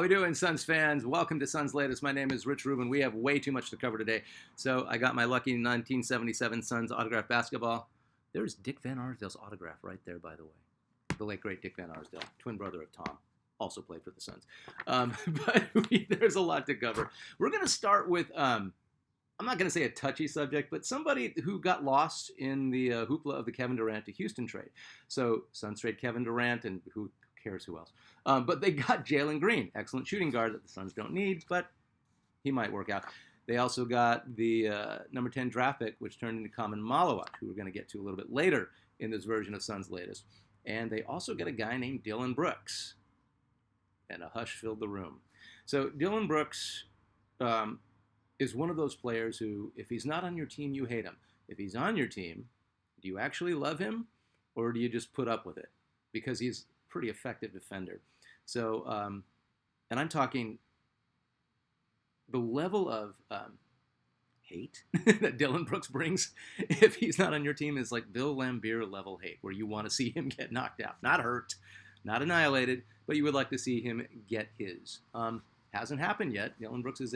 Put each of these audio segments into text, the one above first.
How we doing, Suns fans? Welcome to Suns Latest. My name is Rich Rubin. We have way too much to cover today, so I got my lucky 1977 Suns autographed basketball. There's Dick Van Arsdale's autograph right there, by the way. The late, great Dick Van Arsdale, twin brother of Tom, also played for the Suns. But there's a lot to cover. We're going to start with, I'm not going to say a touchy subject, but somebody who got lost in the hoopla of the Kevin Durant to Houston trade. So Suns trade Kevin Durant, and who cares who else? But they got Jalen Green, excellent shooting guard that the Suns don't need, but he might work out. They also got the number 10 draft pick, which turned into Khaman Maluach, who we're going to get to a little bit later in this version of Suns Latest. And they also get a guy named Dillon Brooks. And a hush filled the room. So Dillon Brooks is one of those players who, if he's not on your team, you hate him. If he's on your team, do you actually love him, or do you just put up with it? Because he's a pretty effective defender. So, and I'm talking the level of hate that Dillon Brooks brings if he's not on your team is like Bill Laimbeer level hate, where you want to see him get knocked out. Not hurt, not annihilated, but you would like to see him get his. Hasn't happened yet. Dillon Brooks is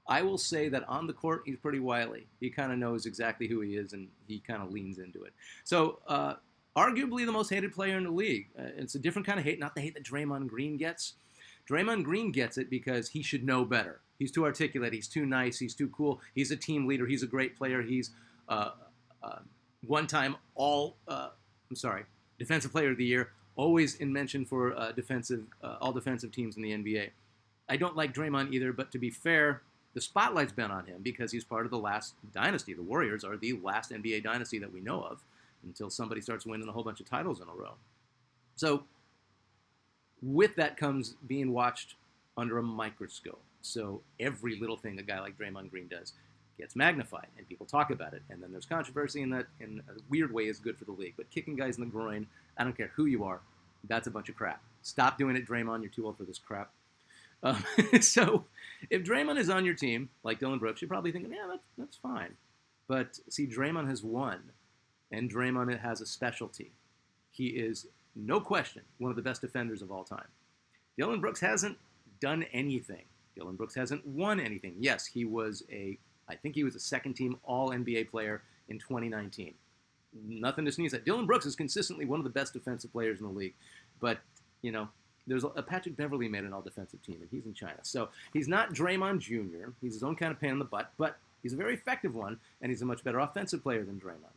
I will say that on the court, he's pretty wily. He kind of knows exactly who he is, and he kind of leans into it. So, arguably the most hated player in the league. It's a different kind of hate, not the hate that Draymond Green gets. Draymond Green gets it because he should know better. He's too articulate. He's too nice. He's too cool. He's a team leader. He's a great player. He's one-time Defensive Player of the Year, always in mention for all defensive teams in the NBA. I don't like Draymond either, but to be fair, the spotlight's been on him because he's part of the last dynasty. The Warriors are the last NBA dynasty that we know of until somebody starts winning a whole bunch of titles in a row. So with that comes being watched under a microscope. So every little thing a guy like Draymond Green does gets magnified, and people talk about it. And then there's controversy, and that in a weird way is good for the league. But kicking guys in the groin, I don't care who you are, that's a bunch of crap. Stop doing it, Draymond. You're too old for this crap. So if Draymond is on your team, like Dillon Brooks, you're probably thinking, yeah, that's fine. But see, Draymond has won, and Draymond has a specialty. He is, no question, one of the best defenders of all time. Dillon Brooks hasn't done anything. Dillon Brooks hasn't won anything. Yes, I think he was a second-team All-NBA player in 2019. Nothing to sneeze at. Dillon Brooks is consistently one of the best defensive players in the league. But, there's a Patrick Beverley made an all-defensive team, and he's in China. So he's not Draymond Jr. He's his own kind of pain in the butt, but he's a very effective one, and he's a much better offensive player than Draymond.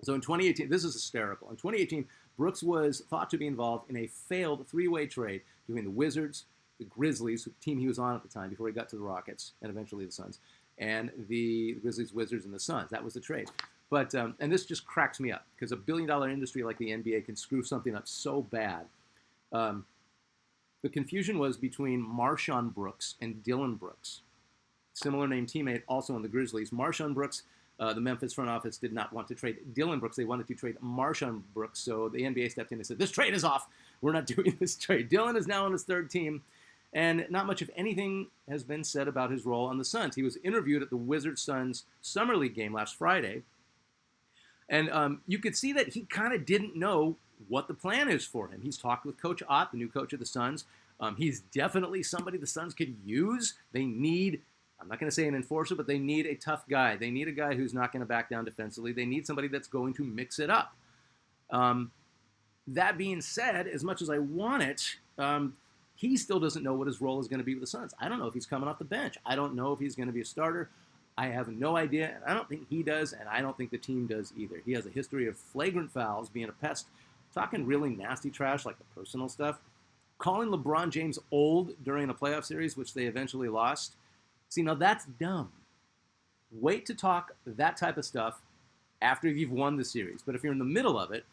So in 2018, this is hysterical. In 2018, Brooks was thought to be involved in a failed three-way trade between the Wizards, the Grizzlies, the team he was on at the time before he got to the Rockets, and eventually the Suns, and the Grizzlies, Wizards, and the Suns. That was the trade. But and this just cracks me up, because a billion-dollar industry like the NBA can screw something up so bad. The confusion was between Marshawn Brooks and Dillon Brooks. Similar name teammate, also on the Grizzlies. Marshawn Brooks, the Memphis front office did not want to trade Dillon Brooks. They wanted to trade Marshawn Brooks, so the NBA stepped in and said, this trade is off. We're not doing this trade. Dillon is now on his third team, and not much of anything has been said about his role on the Suns. He was interviewed at the Wizards-Suns Summer League game last Friday, and you could see that he kind of didn't know what the plan is for him. He's talked with Coach Ott, the new coach of the Suns. He's definitely somebody the Suns could use. They need, I'm not going to say an enforcer, but they need a tough guy. They need a guy who's not going to back down defensively. They need somebody that's going to mix it up. That being said, as much as I want it, he still doesn't know what his role is going to be with the Suns. I don't know if he's coming off the bench. I don't know if he's going to be a starter. I have no idea, and I don't think he does, and I don't think the team does either. He has a history of flagrant fouls, being a pest, talking really nasty trash, like the personal stuff, calling LeBron James old during a playoff series, which they eventually lost. See, now that's dumb. Wait to talk that type of stuff after you've won the series. But if you're in the middle of it,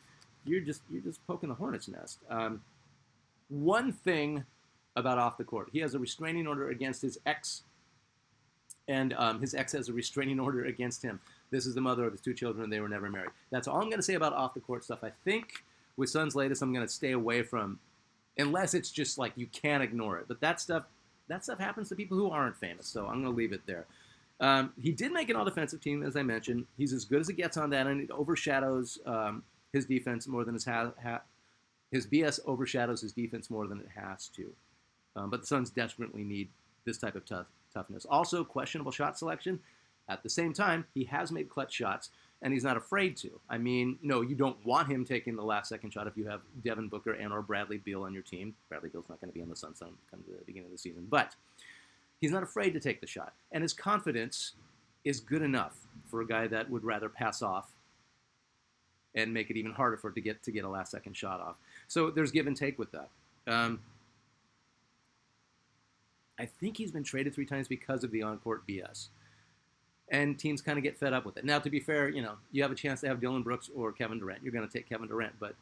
you're just poking the hornet's nest. One thing about off the court, he has a restraining order against his ex, and his ex has a restraining order against him. This is the mother of his two children, and they were never married. That's all I'm going to say about off the court stuff. I think with Suns Latest, I'm going to stay away from, unless it's just like you can't ignore it. But that stuff happens to people who aren't famous, so I'm going to leave it there. He did make an all-defensive team, as I mentioned. He's as good as it gets on that, and it overshadows his defense more than his His BS overshadows his defense more than it has to. But the Suns desperately need this type of toughness. Also, questionable shot selection. At the same time, he has made clutch shots, and he's not afraid to. I mean, no, you don't want him taking the last-second shot if you have Devin Booker and or Bradley Beal on your team. Bradley Beal's not going to be on the Suns come to the beginning of the season. But he's not afraid to take the shot. And his confidence is good enough for a guy that would rather pass off and make it even harder for it to get a last-second shot off. So there's give and take with that. I think he's been traded 3 times because of the on-court BS. And teams kind of get fed up with it. Now, to be fair, you have a chance to have Dillon Brooks or Kevin Durant. You're going to take Kevin Durant. But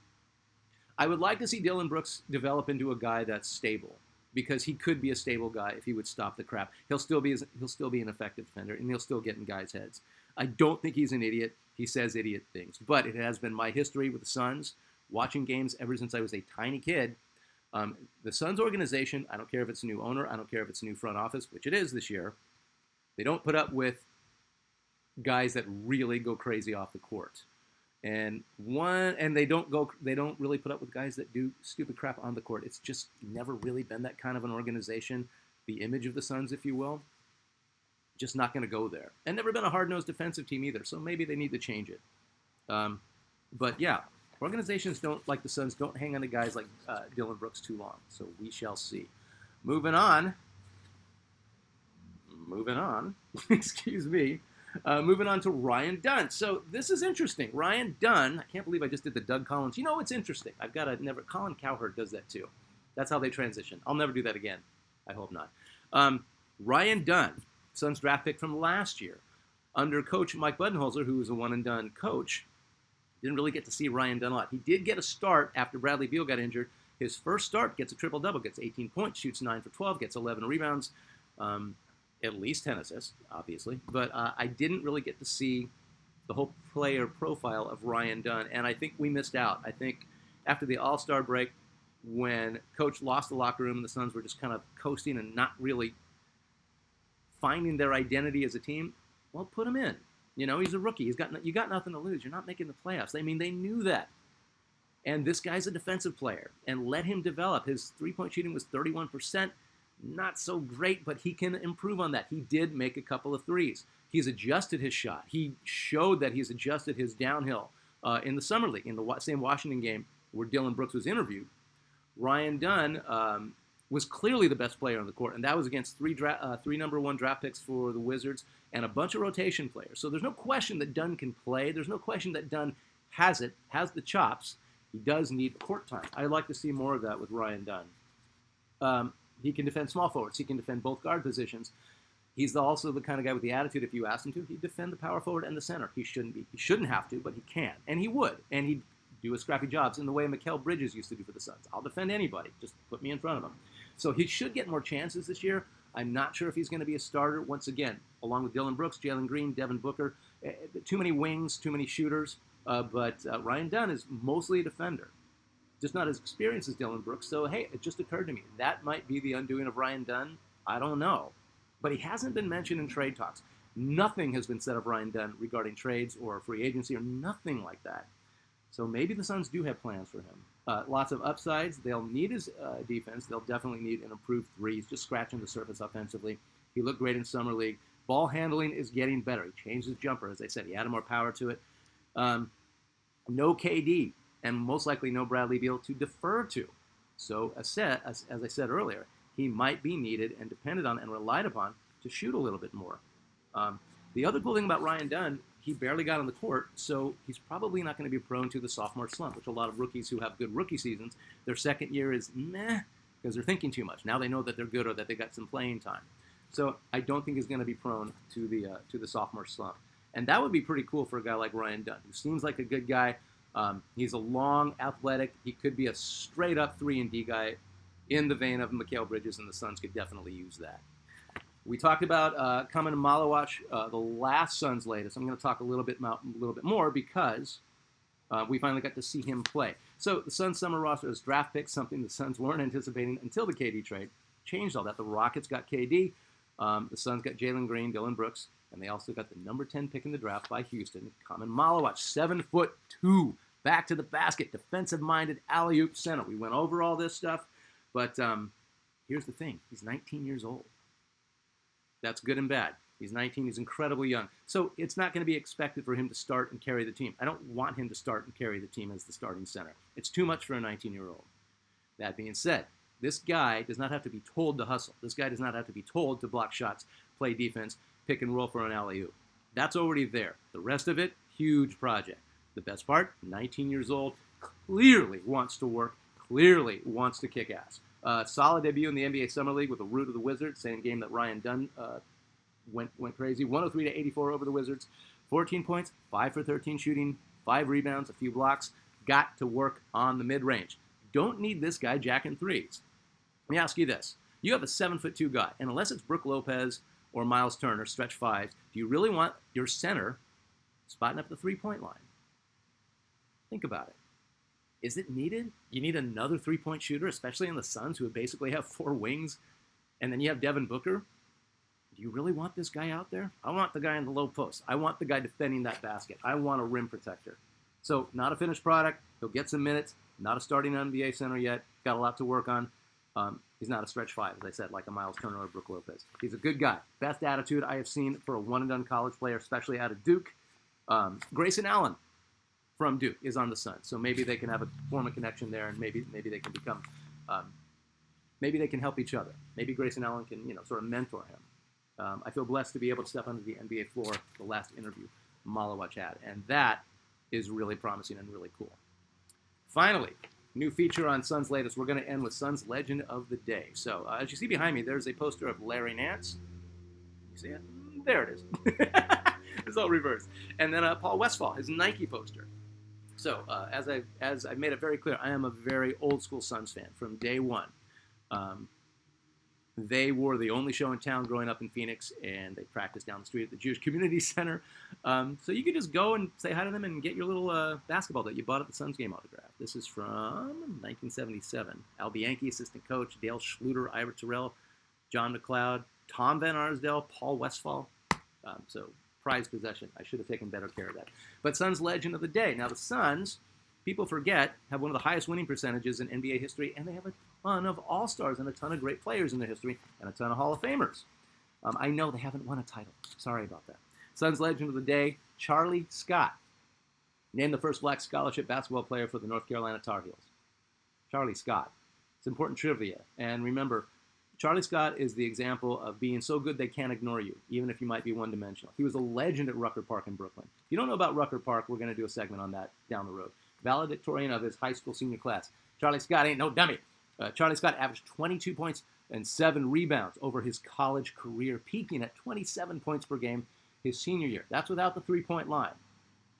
I would like to see Dillon Brooks develop into a guy that's stable, because he could be a stable guy if he would stop the crap. He'll still be an effective defender, and he'll still get in guys' heads. I don't think he's an idiot. He says idiot things. But it has been my history with the Suns, watching games ever since I was a tiny kid. The Suns organization, I don't care if it's a new owner, I don't care if it's a new front office, which it is this year, they don't put up with guys that really go crazy off the court. And they don't really put up with guys that do stupid crap on the court. It's just never really been that kind of an organization. The image of the Suns, if you will, just not going to go there. And never been a hard-nosed defensive team either, so maybe they need to change it. But yeah, organizations like the Suns don't hang on to guys like Dillon Brooks too long, so we shall see. Moving on. Excuse me. Moving on to Ryan Dunn. So this is interesting. Ryan Dunn, I can't believe I just did the Doug Collins. It's interesting. Colin Cowherd does that too. That's how they transition. I'll never do that again. I hope not. Ryan Dunn, Suns draft pick from last year. Under coach Mike Budenholzer, who was a one-and-done coach, didn't really get to see Ryan Dunn a lot. He did get a start after Bradley Beal got injured. His first start gets a triple-double, gets 18 points, shoots 9 for 12, gets 11 rebounds. At least 10 assists, obviously. But I didn't really get to see the whole player profile of Ryan Dunn, and I think we missed out. I think after the All-Star break, when Coach lost the locker room and the Suns were just kind of coasting and not really finding their identity as a team, well, put him in. He's a rookie. You got nothing to lose. You're not making the playoffs. I mean, they knew that. And this guy's a defensive player, and let him develop. His three-point shooting was 31%. Not so great, but he can improve on that. He did make a couple of threes. He's adjusted his shot. He showed that he's adjusted his downhill in the Summer League, in the same Washington game where Dillon Brooks was interviewed. Ryan Dunn was clearly the best player on the court, and that was against three number 1 draft picks for the Wizards and a bunch of rotation players. So there's no question that Dunn can play. There's no question that Dunn has the chops. He does need court time. I'd like to see more of that with Ryan Dunn. He can defend small forwards. He can defend both guard positions. He's also the kind of guy with the attitude, if you asked him to, he'd defend the power forward and the center. He shouldn't have to, but he can. And he would. And he'd do his scrappy jobs in the way Mikal Bridges used to do for the Suns. I'll defend anybody. Just put me in front of him. So he should get more chances this year. I'm not sure if he's going to be a starter once again, along with Dillon Brooks, Jalen Green, Devin Booker. Too many wings, too many shooters. But Ryan Dunn is mostly a defender. Just not as experienced as Dillon Brooks. So, hey, it just occurred to me. That might be the undoing of Ryan Dunn. I don't know. But he hasn't been mentioned in trade talks. Nothing has been said of Ryan Dunn regarding trades or free agency or nothing like that. So maybe the Suns do have plans for him. Lots of upsides. They'll need his defense. They'll definitely need an improved three. He's just scratching the surface offensively. He looked great in Summer League. Ball handling is getting better. He changed his jumper. As I said, he added more power to it. No KD. And most likely no Bradley Beal to defer to. So, as I said earlier, he might be needed and depended on and relied upon to shoot a little bit more. The other cool thing about Ryan Dunn, he barely got on the court, so he's probably not going to be prone to the sophomore slump, which a lot of rookies who have good rookie seasons, their second year is meh, because they're thinking too much. Now they know that they're good or that they got some playing time. So I don't think he's going to be prone to the sophomore slump. And that would be pretty cool for a guy like Ryan Dunn, who seems like a good guy. He's a long, athletic. He could be a straight-up 3-and-D guy in the vein of Mikal Bridges, and the Suns could definitely use that. We talked about Khaman Maluach, the last Suns latest. I'm going to talk a little bit more because we finally got to see him play. So the Suns' summer roster is draft picks, something the Suns weren't anticipating until the KD trade. Changed all that. The Rockets got KD. The Suns got Jalen Green, Dillon Brooks, and they also got the number 10 pick in the draft by Houston, Khaman Maluach, 7'2", back to the basket, defensive-minded alley-oop center. We went over all this stuff, but here's the thing. He's 19 years old. That's good and bad. He's 19. He's incredibly young. So it's not going to be expected for him to start and carry the team. I don't want him to start and carry the team as the starting center. It's too much for a 19-year-old. That being said, this guy does not have to be told to hustle. This guy does not have to be told to block shots, play defense, pick and roll for an alley-oop. That's already there. The rest of it, huge project. The best part, 19 years old, clearly wants to work, clearly wants to kick ass. Solid debut in the NBA Summer League with the root of the Wizards, same game that Ryan Dunn went crazy. 103-84 over the Wizards. 14 points, 5 for 13 shooting, 5 rebounds, a few blocks. Got to work on the mid-range. Don't need this guy jacking threes. Let me ask you this. You have a 7'2" guy, and unless it's Brook Lopez or Miles Turner, stretch fives, do you really want your center spotting up the three-point line? Think about it. Is it needed? You need another three-point shooter, especially in the Suns, who would basically have 4 wings, and then you have Devin Booker. Do you really want this guy out there? I want the guy in the low post. I want the guy defending that basket. I want a rim protector. So not a finished product. He'll get some minutes. Not a starting NBA center yet. Got a lot to work on. He's not a stretch five, as I said, like a Miles Turner or Brook Lopez. He's a good guy. Best attitude I have seen for a one-and-done college player, especially out of Duke. Grayson Allen from Duke is on the Suns, so maybe they can form a connection there, and maybe they can become, maybe they can help each other. Maybe Grayson Allen can sort of mentor him. I feel blessed to be able to step onto the NBA floor, the last interview Maluach had, and that is really promising and really cool. Finally, new feature on Suns Latest. We're going to end with Suns Legend of the Day. So as you see behind me, there's a poster of Larry Nance. You see it? There it is. It's all reversed. And then Paul Westphal, his Nike poster. So as I've made it very clear, I am a very old school Suns fan from day one. They were the only show in town growing up in Phoenix, and they practiced down the street at the Jewish Community Center. So you could just go and say hi to them and get your little basketball that you bought at the Suns game autograph. This is from 1977. Al Bianchi, assistant coach, Dale Schluter, Ira Terrell, John McLeod, Tom Van Arsdale, Paul Westphal. So prized possession. I should have taken better care of that. But Suns Legend of the Day. Now the Suns, people forget, have one of the highest winning percentages in NBA history, and they have a ton of all-stars and a ton of great players in their history and a ton of Hall of Famers. I know they haven't won a title. Sorry about that. Suns Legend of the Day, Charlie Scott, named the first black scholarship basketball player for the North Carolina Tar Heels. Charlie Scott. It's important trivia. And remember, Charlie Scott is the example of being so good they can't ignore you, even if you might be one-dimensional. He was a legend at Rucker Park in Brooklyn. If you don't know about Rucker Park, we're going to do a segment on that down the road. Valedictorian of his high school senior class. Charlie Scott ain't no dummy. Charlie Scott averaged 22 points and 7 rebounds over his college career, peaking at 27 points per game his senior year. That's without the three-point line.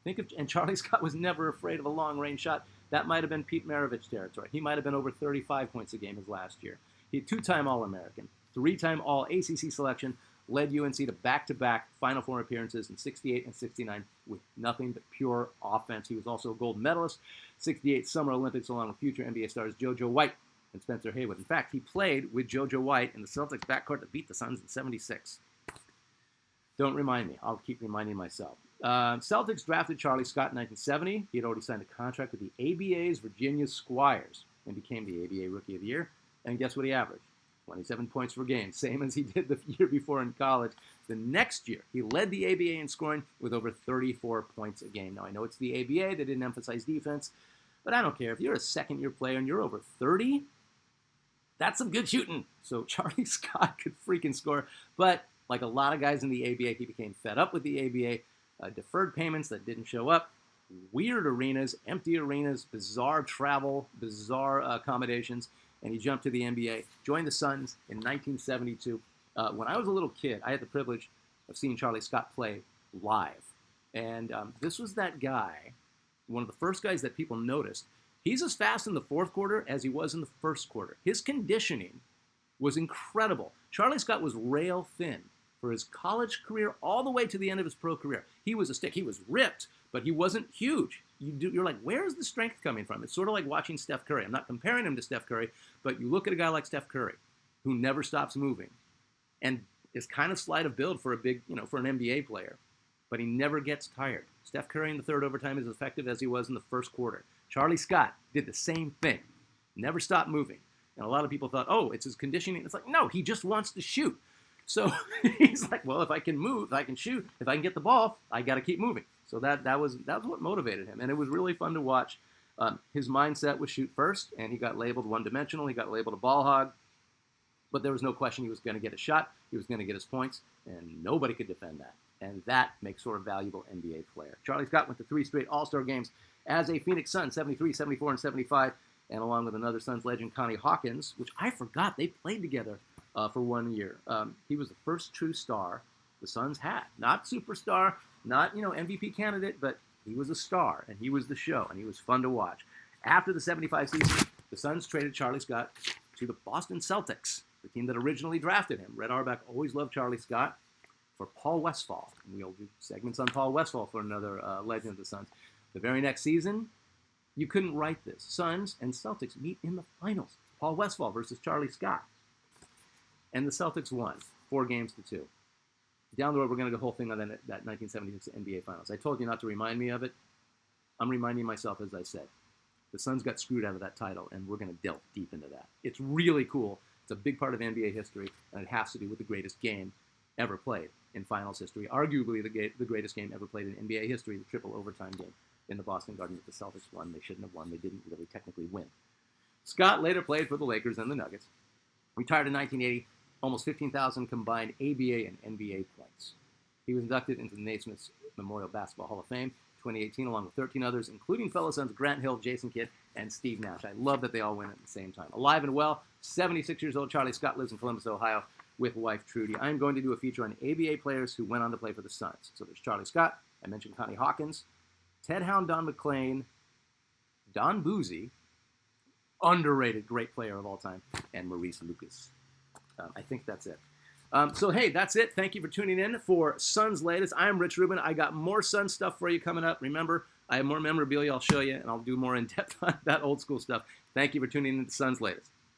And Charlie Scott was never afraid of a long-range shot. That might have been Pete Maravich territory. He might have been over 35 points a game his last year. He had 2-time All-American, 3-time All-ACC selection, led UNC to back-to-back Final Four appearances in 68 and 69 with nothing but pure offense. He was also a gold medalist, 68 Summer Olympics, along with future NBA stars JoJo White and Spencer Haywood. In fact, he played with JoJo White in the Celtics backcourt that beat the Suns in 76. Don't remind me. I'll keep reminding myself. Celtics drafted Charlie Scott in 1970. He had already signed a contract with the ABA's Virginia Squires and became the ABA Rookie of the Year. And guess what he averaged? 27 points per game, same as he did the year before in college. The next year, he led the ABA in scoring with over 34 points a game. Now, I know it's the ABA. They didn't emphasize defense. But I don't care. If you're a second-year player and you're over 30, that's some good shooting. So Charlie Scott could freaking score. But like a lot of guys in the ABA, he became fed up with the ABA. Deferred payments that didn't show up. Weird arenas, empty arenas, bizarre travel, bizarre accommodations. And he jumped to the NBA, joined the Suns in 1972. When I was a little kid, I had the privilege of seeing Charlie Scott play live. And this was that guy, one of the first guys that people noticed. He's as fast in the fourth quarter as he was in the first quarter. His conditioning was incredible. Charlie Scott was rail thin for his college career all the way to the end of his pro career. He was a stick. He was ripped, but he wasn't huge. You're like, where is the strength coming from? It's sort of like watching Steph Curry. I'm not comparing him to Steph Curry, but you look at a guy like Steph Curry, who never stops moving, and is kind of slight of build for a big, for an NBA player. but he never gets tired. Steph Curry in the third overtime is as effective as he was in the first quarter. Charlie Scott did the same thing. Never stopped moving. And a lot of people thought, oh, it's his conditioning. It's like, no, he just wants to shoot. So he's like, well, if I can move, if I can shoot, if I can get the ball, I got to keep moving. So that was what motivated him. And it was really fun to watch. His mindset was shoot first, and he got labeled one-dimensional. He got labeled a ball hog. But there was no question he was going to get a shot. He was going to get his points, and nobody could defend that. And that makes for a valuable NBA player. Charlie Scott went to 3 straight All-Star games as a Phoenix Sun, 73, 74, and 75, and along with another Suns legend, Connie Hawkins, which I forgot they played together for 1 year. He was the first true star the Suns had. Not superstar, not MVP candidate, but he was a star, and he was the show, and he was fun to watch. After the 75 season, the Suns traded Charlie Scott to the Boston Celtics, the team that originally drafted him. Red Auerbach always loved Charlie Scott, for Paul Westphal. And we'll do segments on Paul Westphal for another legend of the Suns. The very next season, you couldn't write this. Suns and Celtics meet in the finals. Paul Westphal versus Charlie Scott. And the Celtics won 4-2. Down the road, we're going to do the whole thing on that 1976 NBA Finals. I told you not to remind me of it. I'm reminding myself, as I said. The Suns got screwed out of that title, and we're going to delve deep into that. It's really cool. It's a big part of NBA history, and it has to do with the greatest game ever played in finals history. Arguably the greatest game ever played in NBA history, the triple overtime game in the Boston Garden that the Celtics won. They shouldn't have won. They didn't really technically win. Scott later played for the Lakers and the Nuggets. Retired in 1980, almost 15,000 combined ABA and NBA points. He was inducted into the Naismith Memorial Basketball Hall of Fame 2018, along with 13 others, including fellow Suns Grant Hill, Jason Kidd, and Steve Nash. I love that they all went at the same time. Alive and well, 76 years old, Charlie Scott lives in Columbus, Ohio, with wife Trudy. I'm going to do a feature on ABA players who went on to play for the Suns. So there's Charlie Scott. I mentioned Connie Hawkins, Ted Hound Don McClain, Don Boozy, underrated great player of all time, and Maurice Lucas. I think that's it. So, hey, that's it. Thank you for tuning in for Suns Latest. I'm Rich Rubin. I got more Suns stuff for you coming up. Remember, I have more memorabilia I'll show you, and I'll do more in-depth on that old school stuff. Thank you for tuning in to Suns Latest.